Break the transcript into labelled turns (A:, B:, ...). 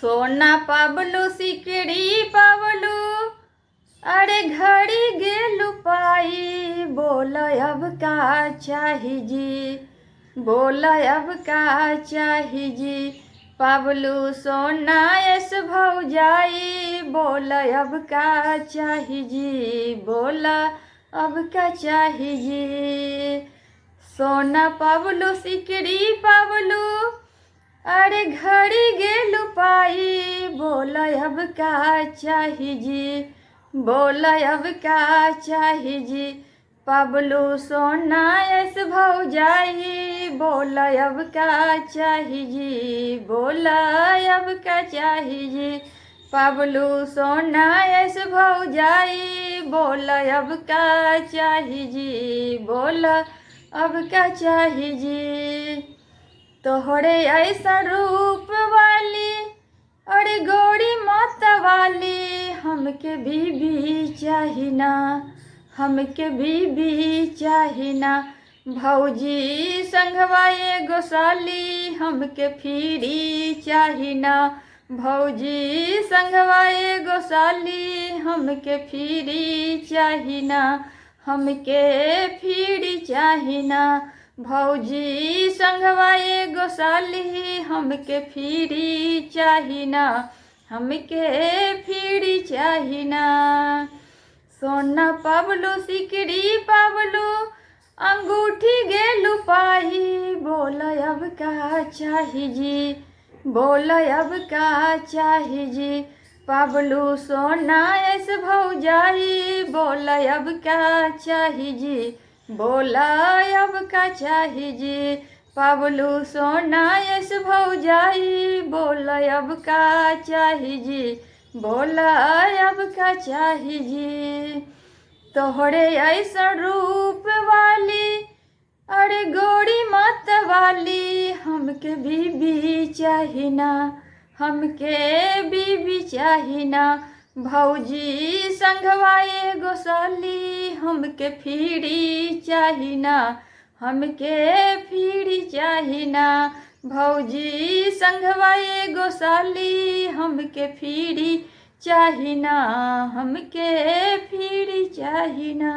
A: सोना पावलू सिकड़ी पावलू, अरे घड़ी गेलू पाई। बोल अब का चाही जी, बोल अब का चाही जी। पावलू सोना ऐस भौजाई, बोल अब का चाही जी, बोल अब का चाही जी। सोना पावलू सिकड़ी पावलू, अरे घड़ी गेलू पाई। बोल अब का चाही जी, बोल अब का चाही जी। पावलू सोना ऐस भौजाई, बोल अब का चाही जी, बोल अब का चाही जी। पावलू सोना ऐस भौजाई, बोल अब का चाही जी, बोल अब का चाही जी। तोहरे ऐसा रूप वाली, अरे गोरी मत वाली, हमके बीबी चाही ना, हमके बीबी चाही ना। भौजी संगवा एगो साली, हमके फिरी चाही ना। भौजी संगवा एगो साली, हमके फिरी चाही ना, हमके फिरी चाही ना। भौजी संगवा एगो साली, हमके फिरी चाही ना, हमके फिरी चाही ना। सोना पावलू सिकड़ी पावलू, अंगूठी गेलू पाई। बोल अब का चाही जी, बोल अब का चाही जी। पावलू सोना ऐस भौजाई, बोल अब का चाही जी, बोल अब का चाही जी। पावलू सोना ऐस भौजाई, बोल अब का चाही जी, बोल अब का चाही जी। तोहरे ऐसा रूप वाली, अरे गोरी मत वाली, हमके बीबी चाही ना, हमके बीबी चाही ना। भौजी संगवा एगो साली, हमके फिरी चाही ना, हमके फिरी चाही ना। भौजी संगवा एगो साली, हमके फिरी चाही ना, हमके फिरी चाही ना।